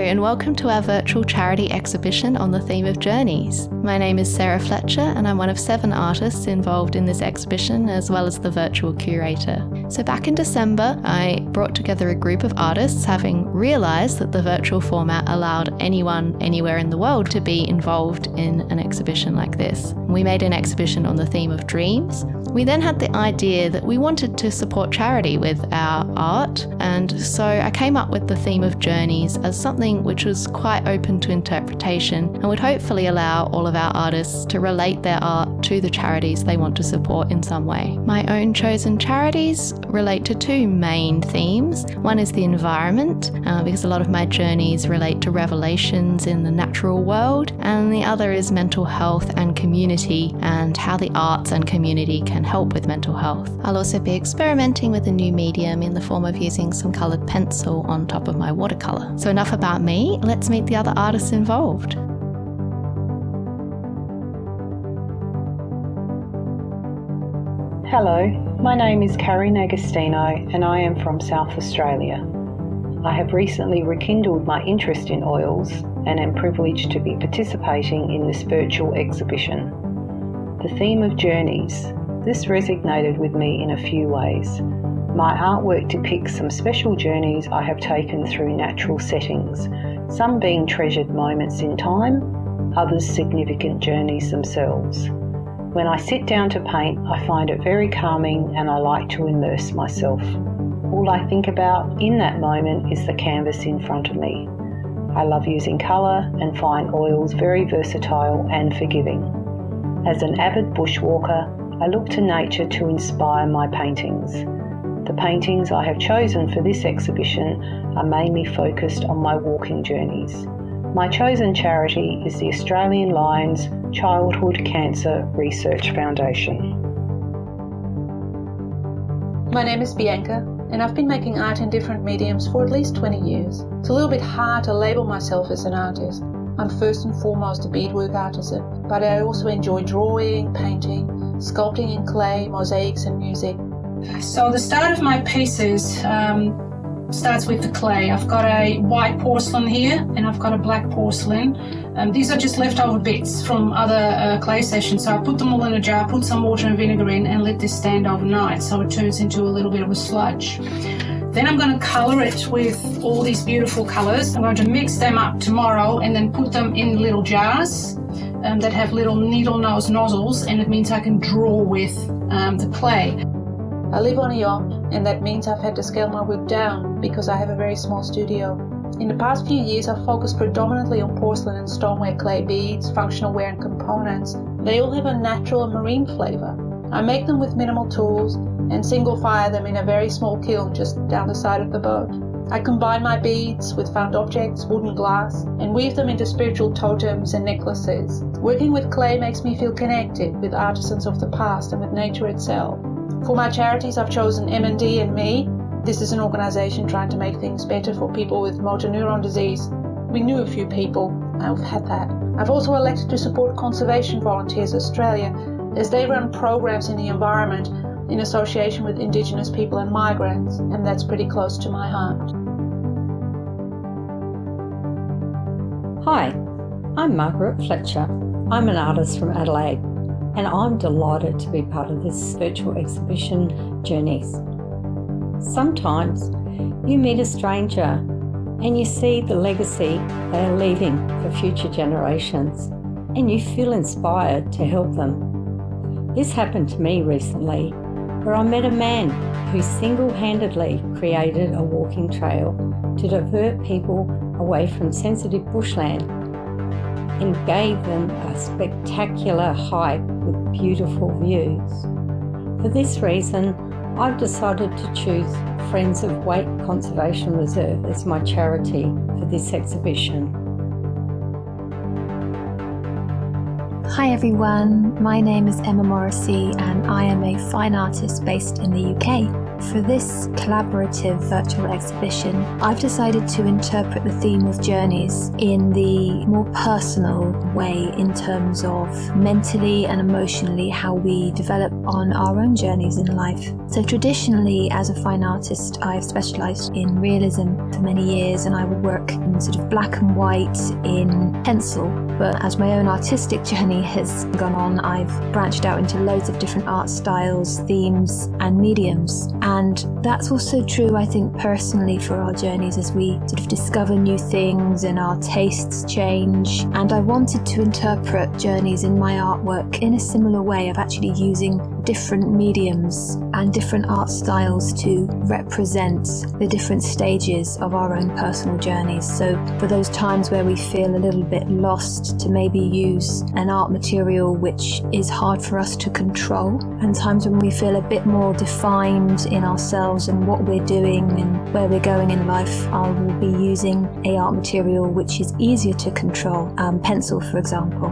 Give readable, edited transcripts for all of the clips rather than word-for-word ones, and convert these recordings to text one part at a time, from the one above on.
and welcome to our virtual charity exhibition on the theme of journeys. My name is Ela Vultur and I'm one of 7 artists involved in this exhibition as well as the virtual curator. So back in December, I brought together a group of artists having realised that the virtual format allowed anyone anywhere in the world to be involved in an exhibition like this. We made an exhibition on the theme of dreams. We then had the idea that we wanted to support charity with our art, and so I came up with the theme of journeys as something which was quite open to interpretation and would hopefully allow all of our artists to relate their art to the charities they want to support in some way. My own chosen charities relate to 2 main themes. One is the environment, because a lot of my journeys relate to revelations in the natural world, and the other is mental health and community and how the arts and community can help with mental health. I'll also be experimenting with a new medium in the form of using some coloured pencil on top of my watercolour. So enough about me, let's meet the other artists involved. Hello, my name is Karin Agostino and I am from South Australia. I have recently rekindled my interest in oils and am privileged to be participating in this virtual exhibition. The theme of journeys. This resonated with me in a few ways. My artwork depicts some special journeys I have taken through natural settings, some being treasured moments in time, others significant journeys themselves. When I sit down to paint, I find it very calming and I like to immerse myself. All I think about in that moment is the canvas in front of me. I love using colour and find oils very versatile and forgiving. As an avid bushwalker, I look to nature to inspire my paintings. The paintings I have chosen for this exhibition are mainly focused on my walking journeys. My chosen charity is the Australian Lions Childhood Cancer Research Foundation. My name is Bianca, and I've been making art in different mediums for at least 20 years. It's a little bit hard to label myself as an artist. I'm first and foremost a beadwork artisan, but I also enjoy drawing, painting, sculpting in clay, mosaics and music. So the start of my pieces starts with the clay. I've got a white porcelain here and I've got a black porcelain. These are just leftover bits from other clay sessions. So I put them all in a jar, put some water and vinegar in and let this stand overnight so it turns into a little bit of a sludge. Then I'm going to colour it with all these beautiful colours. I'm going to mix them up tomorrow and then put them in little jars that have little needle nose nozzles, and it means I can draw with the clay. I live on a yacht, and that means I've had to scale my work down because I have a very small studio. In the past few years, I've focused predominantly on porcelain and stoneware clay beads, functional ware and components. They all have a natural and marine flavour. I make them with minimal tools and single fire them in a very small kiln just down the side of the boat. I combine my beads with found objects, wood and glass, and weave them into spiritual totems and necklaces. Working with clay makes me feel connected with artisans of the past and with nature itself. For my charities, I've chosen M&D and Me. This is an organisation trying to make things better for people with motor neuron disease. We knew a few people who've had that. I've also elected to support Conservation Volunteers Australia as they run programs in the environment in association with Indigenous people and migrants, and that's pretty close to my heart. Hi, I'm Margaret Fletcher. I'm an artist from Adelaide, and I'm delighted to be part of this virtual exhibition, Journeys. Sometimes you meet a stranger and you see the legacy they are leaving for future generations, and you feel inspired to help them. This happened to me recently, where I met a man who single-handedly created a walking trail to divert people away from sensitive bushland and gave them a spectacular hike with beautiful views. For this reason, I've decided to choose Friends of Wake Conservation Reserve as my charity for this exhibition. Hi everyone, my name is Emma Morrissey and I am a fine artist based in the UK. For this collaborative virtual exhibition, I've decided to interpret the theme of journeys in the more personal way in terms of mentally and emotionally how we develop on our own journeys in life. So traditionally, as a fine artist, I've specialised in realism for many years and I would work in sort of black and white in pencil. But as my own artistic journey has gone on, I've branched out into loads of different art styles, themes and mediums. And that's also true, I think, personally for our journeys as we sort of discover new things and our tastes change. And I wanted to interpret journeys in my artwork in a similar way of actually using different mediums and different art styles to represent the different stages of our own personal journeys. So for those times where we feel a little bit lost, to maybe use an art material which is hard for us to control, and times when we feel a bit more defined in ourselves and what we're doing and where we're going in life, I will be using an art material which is easier to control, pencil for example.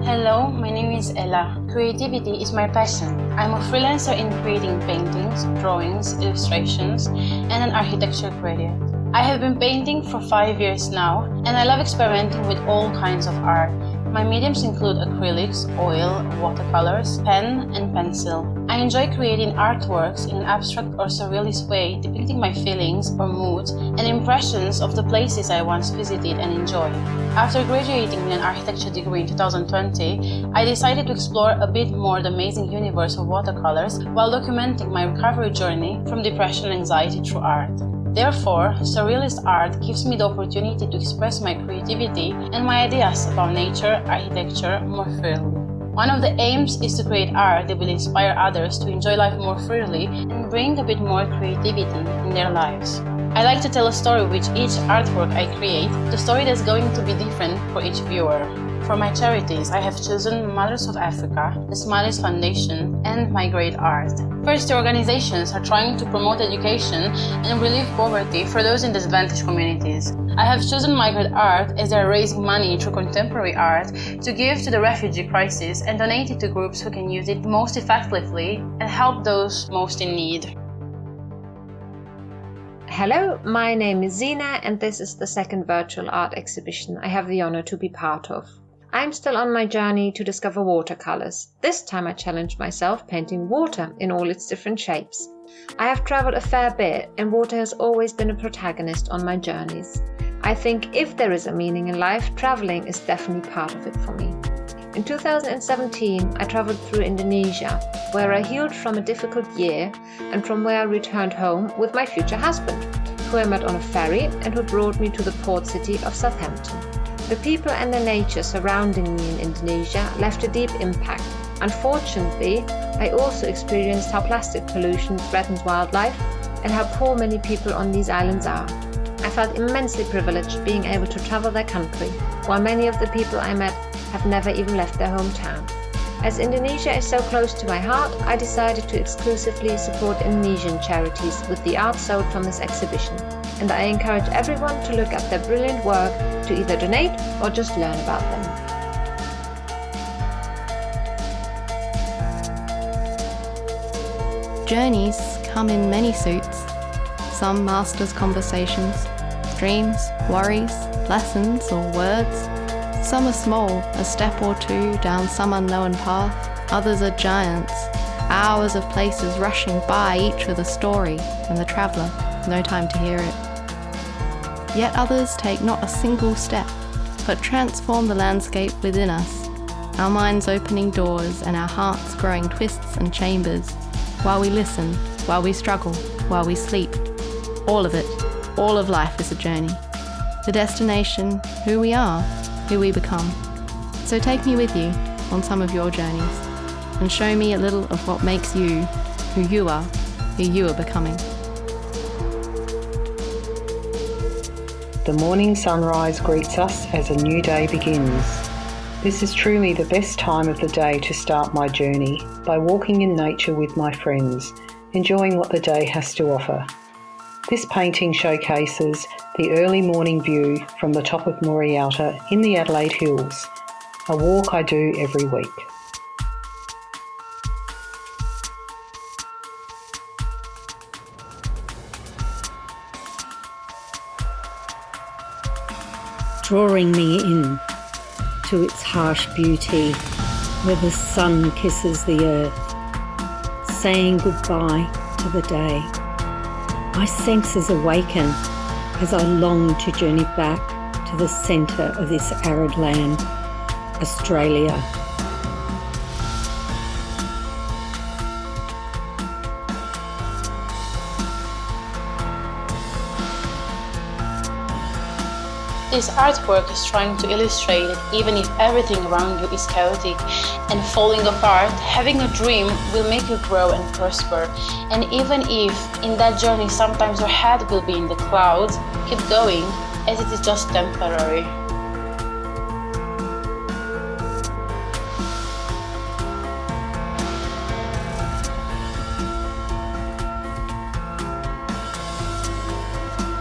Hello, my name is Ela. Creativity is my passion. I'm a freelancer in creating paintings, drawings, illustrations, and an architecture graduate. I have been painting for 5 years now, and I love experimenting with all kinds of art. My mediums include acrylics, oil, watercolors, pen, and pencil. I enjoy creating artworks in an abstract or surrealist way, depicting my feelings or moods and impressions of the places I once visited and enjoyed. After graduating with an architecture degree in 2020, I decided to explore a bit more the amazing universe of watercolors while documenting my recovery journey from depression and anxiety through art. Therefore, surrealist art gives me the opportunity to express my creativity and my ideas about nature, architecture more freely. One of the aims is to create art that will inspire others to enjoy life more freely and bring a bit more creativity in their lives. I like to tell a story with each artwork I create, the story that's going to be different for each viewer. For my charities, I have chosen Mothers of Africa, the Smileys Foundation, and Migrate Art. First, the organizations are trying to promote education and relieve poverty for those in disadvantaged communities. I have chosen Migrate Art as they are raising money through contemporary art to give to the refugee crisis and donate it to groups who can use it most effectively and help those most in need. Hello, my name is Sina and this is the second virtual art exhibition I have the honor to be part of. I'm still on my journey to discover watercolors. This time I challenged myself painting water in all its different shapes. I have traveled a fair bit and water has always been a protagonist on my journeys. I think if there is a meaning in life, traveling is definitely part of it for me. In 2017, I traveled through Indonesia, where I healed from a difficult year and from where I returned home with my future husband, who I met on a ferry and who brought me to the port city of Southampton. The people and the nature surrounding me in Indonesia left a deep impact. Unfortunately, I also experienced how plastic pollution threatens wildlife and how poor many people on these islands are. I felt immensely privileged being able to travel their country, while many of the people I met have never even left their hometown. As Indonesia is so close to my heart, I decided to exclusively support Indonesian charities with the art sold from this exhibition, and I encourage everyone to look at their brilliant work to either donate or just learn about them. Journeys come in many suits. Some masters conversations, dreams, worries, lessons or words. Some are small, a step or two down some unknown path. Others are giants, hours of places rushing by, each with a story, and the traveller, no time to hear it. Yet others take not a single step, but transform the landscape within us, our minds opening doors and our hearts growing twists and chambers, while we listen, while we struggle, while we sleep. All of it, all of life is a journey. The destination, who we are, who we become. So take me with you on some of your journeys and show me a little of what makes you who you are becoming. The morning sunrise greets us as a new day begins. This is truly the best time of the day to start my journey by walking in nature with my friends, enjoying what the day has to offer. This painting showcases the early morning view from the top of Morrissey in the Adelaide Hills. a walk I do every week. Drawing me in to its harsh beauty, where the sun kisses the earth, saying goodbye to the day. My senses awaken as I long to journey back to the centre of this arid land, Australia. This artwork is trying to illustrate that even if everything around you is chaotic and falling apart, having a dream will make you grow and prosper. And even if in that journey sometimes your head will be in the clouds, keep going, as it is just temporary.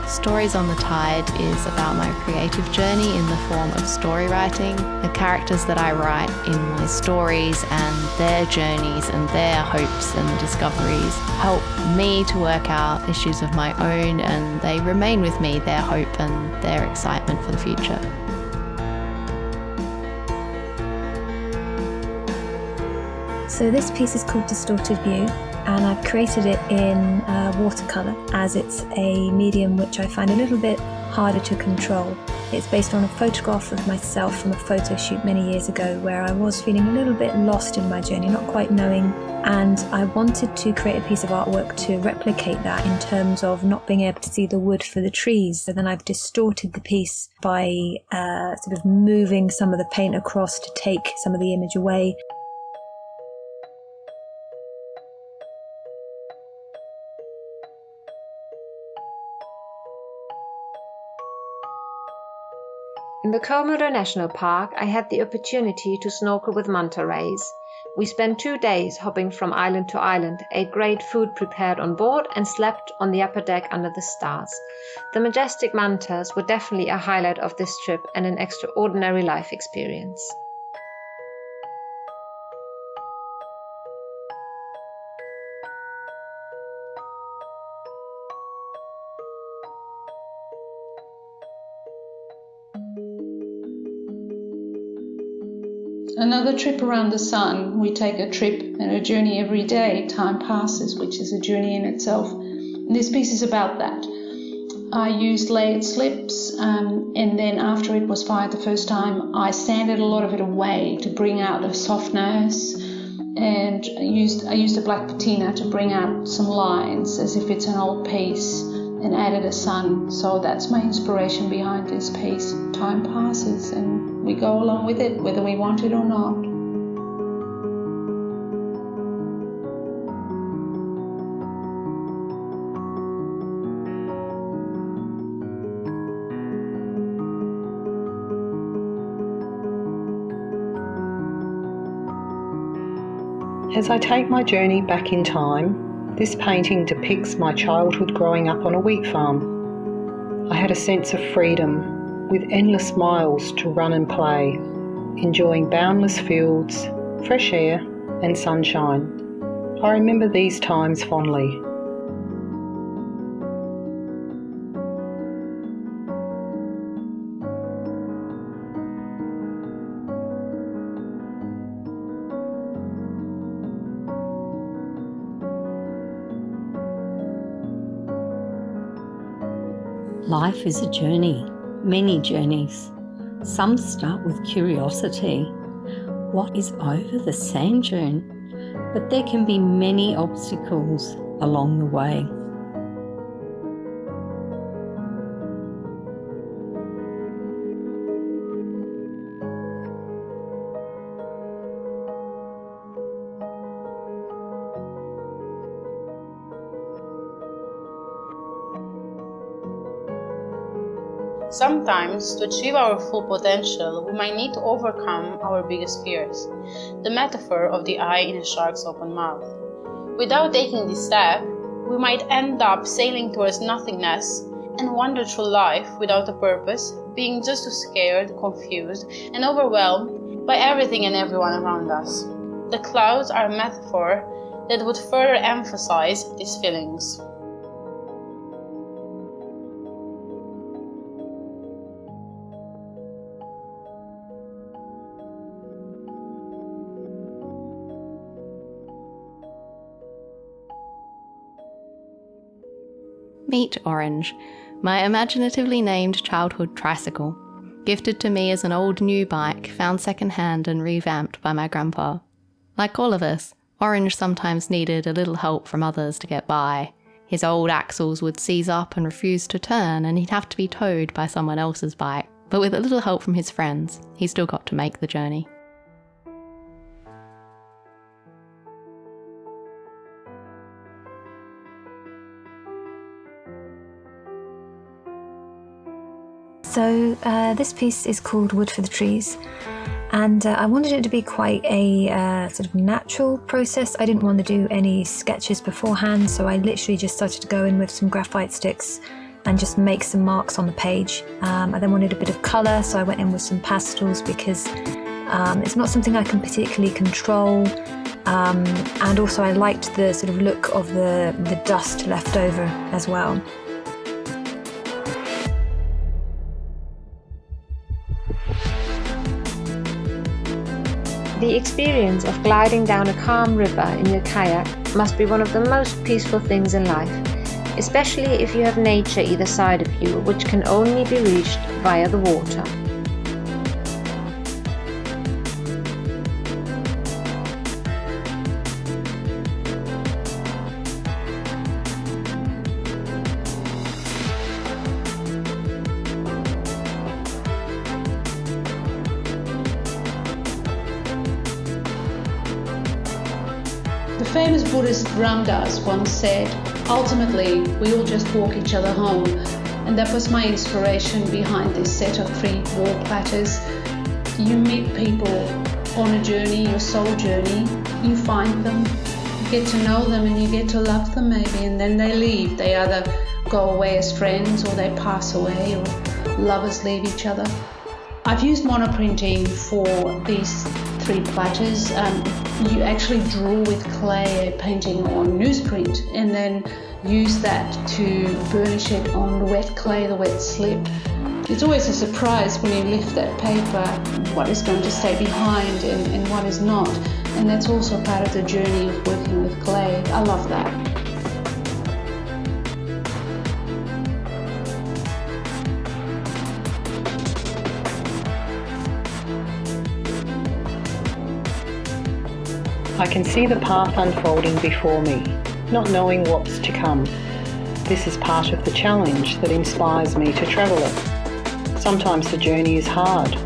Stories on the Tide is about my creative journey in the form of story writing. The characters that I write in my stories and their journeys and their hopes and discoveries help me to work out issues of my own, and they remain with me, their hope and their excitement for the future. So this piece is called Distorted View, and I've created it in watercolour, as it's a medium which I find a little bit harder to control. It's based on a photograph of myself from a photo shoot many years ago where I was feeling a little bit lost in my journey, not quite knowing, and I wanted to create a piece of artwork to replicate that in terms of not being able to see the wood for the trees. So then I've distorted the piece by sort of moving some of the paint across to take some of the image away. In the Komodo National Park, I had the opportunity to snorkel with manta rays. We spent 2 days hopping from island to island, ate great food prepared on board, and slept on the upper deck under the stars. The majestic mantas were definitely a highlight of this trip and an extraordinary life experience. Another trip around the sun. We take a trip and a journey every day. Time passes, which is a journey in itself. And this piece is about that. I used layered slips, and then after it was fired the first time, I sanded a lot of it away to bring out a softness, and I used a black patina to bring out some lines as if it's an old piece, and added a sun. So that's my inspiration behind this piece. Time passes and we go along with it, whether we want it or not. As I take my journey back in time, this painting depicts my childhood growing up on a wheat farm. I had a sense of freedom, with endless miles to run and play, enjoying boundless fields, fresh air and sunshine. I remember these times fondly. Life is a journey, many journeys. Some start with curiosity. What is over the sand dune? But there can be many obstacles along the way. Sometimes, to achieve our full potential, we might need to overcome our biggest fears. The metaphor of the eye in a shark's open mouth. Without taking this step, we might end up sailing towards nothingness and wander through life without a purpose, being just too scared, confused, and overwhelmed, by everything and everyone around us. The clouds are a metaphor that would further emphasize these feelings. Meet Orange, my imaginatively named childhood tricycle, gifted to me as an old new bike found second-hand and revamped by my grandpa. Like all of us, Orange sometimes needed a little help from others to get by. His old axles would seize up and refuse to turn, and he'd have to be towed by someone else's bike. But with a little help from his friends, he still got to make the journey. So this piece is called Wood for the Trees, and I wanted it to be quite a sort of natural process. I didn't want to do any sketches beforehand, so I literally just started to go in with some graphite sticks and just make some marks on the page. I then wanted a bit of colour, so I went in with some pastels because it's not something I can particularly control, and also I liked the sort of look of the dust left over as well. The experience of gliding down a calm river in your kayak must be one of the most peaceful things in life, especially if you have nature either side of you, which can only be reached via the water. The famous Buddhist Ram Dass once said, "Ultimately, we all just walk each other home." And that was my inspiration behind this set of 3 wall platters. You meet people on a journey, your soul journey, you find them, you get to know them and you get to love them maybe, and then they leave. They either go away as friends or they pass away, or lovers leave each other. I've used monoprinting for these 3 platters. You actually draw with clay a painting on newsprint and then use that to burnish it on the wet clay, the wet slip. It's always a surprise when you lift that paper what is going to stay behind and what is not. And that's also part of the journey of working with clay. I love that. I can see the path unfolding before me, not knowing what's to come. This is part of the challenge that inspires me to travel it. Sometimes the journey is hard,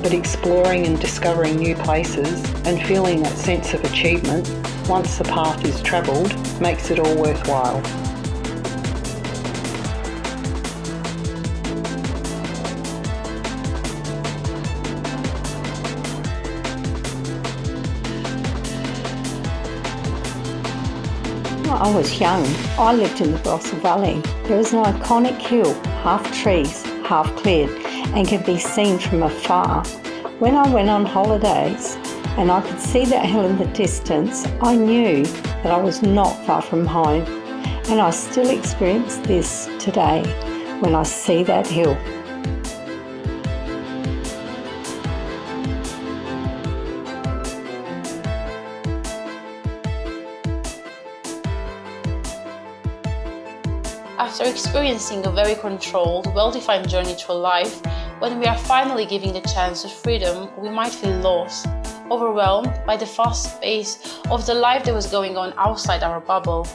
but exploring and discovering new places and feeling that sense of achievement once the path is travelled makes it all worthwhile. I was young. I lived in the Barossa Valley. There is an iconic hill, half trees, half cleared, and can be seen from afar. When I went on holidays and I could see that hill in the distance, I knew that I was not far from home. And I still experience this today when I see that hill. After experiencing a very controlled, well-defined journey through life, when we are finally given the chance of freedom, we might feel lost, overwhelmed by the fast pace of the life that was going on outside our bubble.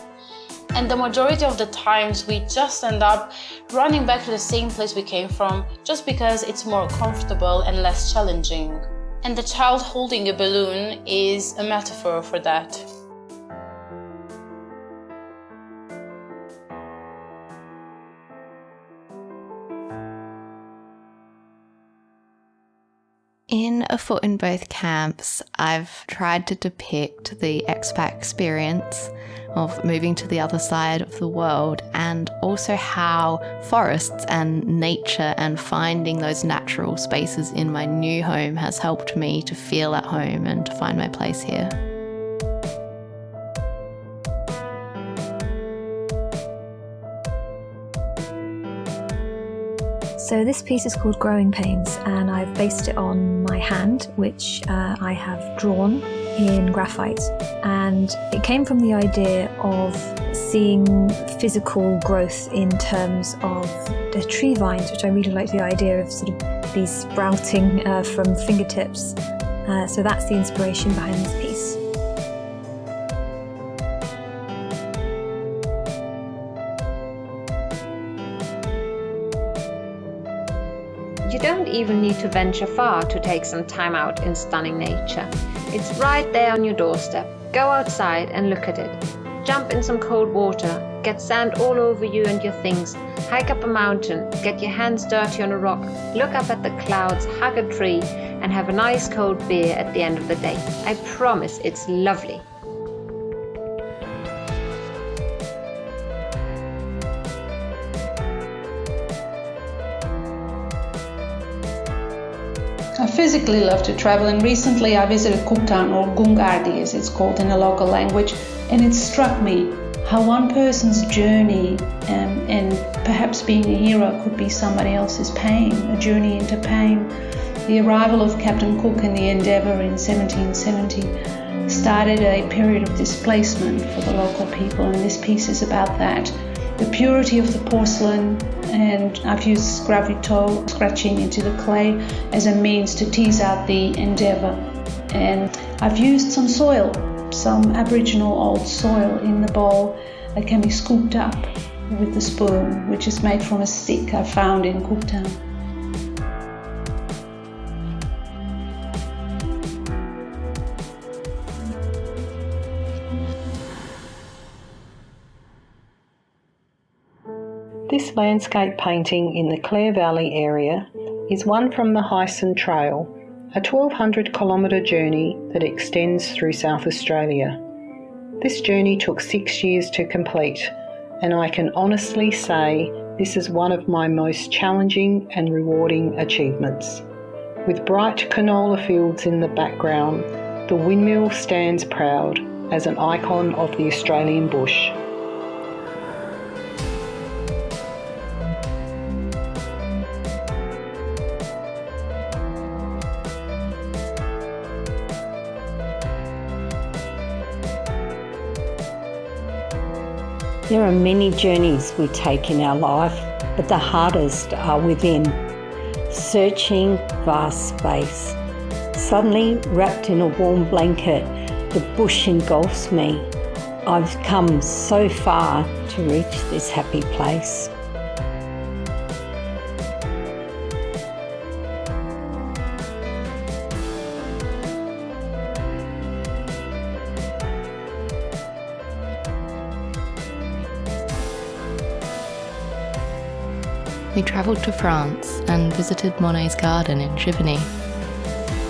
And the majority of the times we just end up running back to the same place we came from just because it's more comfortable and less challenging. And the child holding a balloon is a metaphor for that. In A Foot in Both Camps, I've tried to depict the expat experience of moving to the other side of the world, and also how forests and nature and finding those natural spaces in my new home has helped me to feel at home and to find my place here. So this piece is called Growing Pains, and I've based it on my hand, which I have drawn in graphite. And it came from the idea of seeing physical growth in terms of the tree vines, which I really like the idea of sort of these sprouting from fingertips. So that's the inspiration behind this piece. You don't even need to venture far to take some time out in stunning nature. It's right there on your doorstep. Go outside and look at it. Jump in some cold water, get sand all over you and your things, hike up a mountain, get your hands dirty on a rock, look up at the clouds, hug a tree, and have a nice cold beer at the end of the day. I promise it's lovely. I physically love to travel, and recently I visited Cooktown, or Gungardi as it's called in the local language, and it struck me how one person's journey and perhaps being a hero could be somebody else's pain, a journey into pain. The arrival of Captain Cook in the Endeavour in 1770 started a period of displacement for the local people, and this piece is about that. The purity of the porcelain, and I've used gravito, scratching into the clay, as a means to tease out the Endeavour. And I've used some soil, some Aboriginal old soil in the bowl that can be scooped up with the spoon, which is made from a stick I found in Cooktown. This landscape painting in the Clare Valley area is one from the Hyson Trail, a 1,200 kilometre journey that extends through South Australia. This journey took 6 years to complete, and I can honestly say this is one of my most challenging and rewarding achievements. With bright canola fields in the background, the windmill stands proud as an icon of the Australian bush. There are many journeys we take in our life, but the hardest are within. Searching vast space. Suddenly, wrapped in a warm blanket, the bush engulfs me. I've come so far to reach this happy place. We travelled to France and visited Monet's garden in Giverny.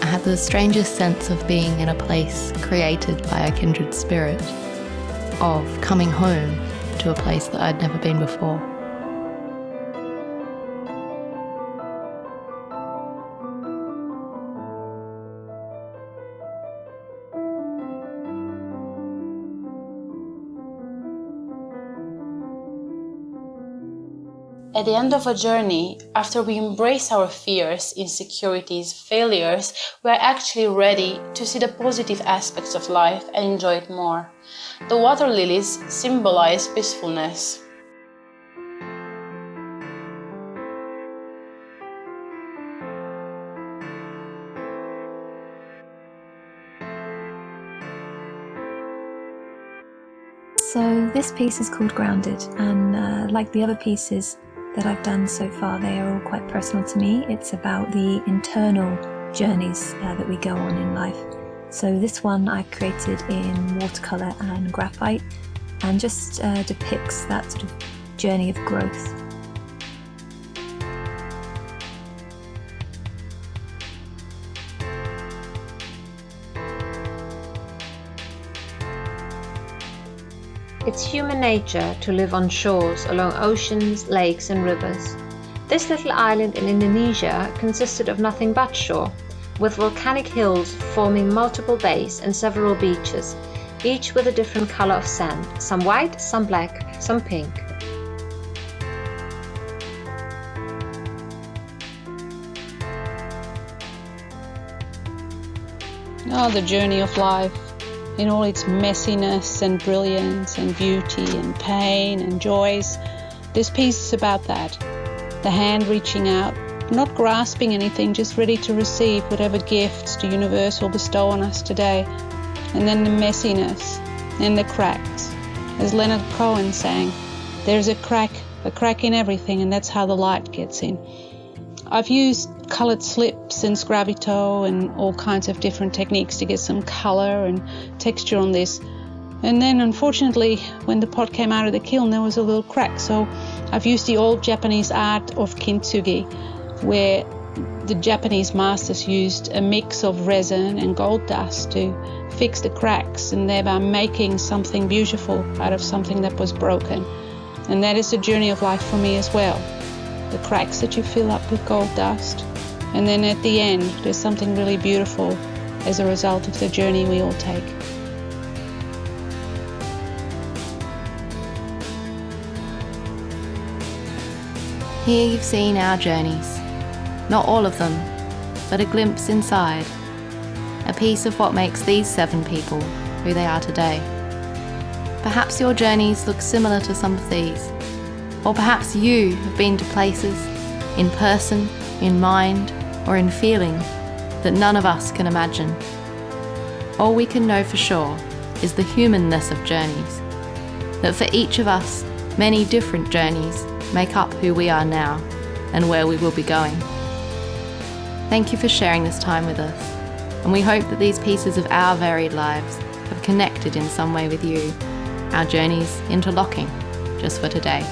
I had the strangest sense of being in a place created by a kindred spirit, of coming home to a place that I'd never been before. At the end of a journey, after we embrace our fears, insecurities, failures, we are actually ready to see the positive aspects of life and enjoy it more. The water lilies symbolize peacefulness. So this piece is called Grounded, and like the other pieces that I've done so far, they are all quite personal to me. It's about the internal journeys that we go on in life. So this one I created in watercolour and graphite, and just depicts that sort of journey of growth. It's human nature to live on shores along oceans, lakes and rivers. This little island in Indonesia consisted of nothing but shore, with volcanic hills forming multiple bays and several beaches, each with a different color of sand, some white, some black, some pink. Oh, the journey of life in all its messiness and brilliance and beauty and pain and joys. This piece is about that. The hand reaching out, not grasping anything, just ready to receive whatever gifts the universe will bestow on us today. And then the messiness and the cracks. As Leonard Cohen sang, there's a crack in everything, and that's how the light gets in. I've used coloured slips and Scravito and all kinds of different techniques to get some colour and texture on this. And then unfortunately, when the pot came out of the kiln, there was a little crack. So I've used the old Japanese art of kintsugi, where the Japanese masters used a mix of resin and gold dust to fix the cracks and thereby making something beautiful out of something that was broken. And that is the journey of life for me as well. The cracks that you fill up with gold dust, and then at the end there's something really beautiful as a result of the journey we all take. Here you've seen our journeys, not all of them, but a glimpse inside, a piece of what makes these 7 people who they are today. Perhaps your journeys look similar to some of these. Or perhaps you have been to places, in person, in mind, or in feeling, that none of us can imagine. All we can know for sure is the humanness of journeys, that for each of us, many different journeys make up who we are now and where we will be going. Thank you for sharing this time with us, and we hope that these pieces of our varied lives have connected in some way with you, our journeys interlocking just for today.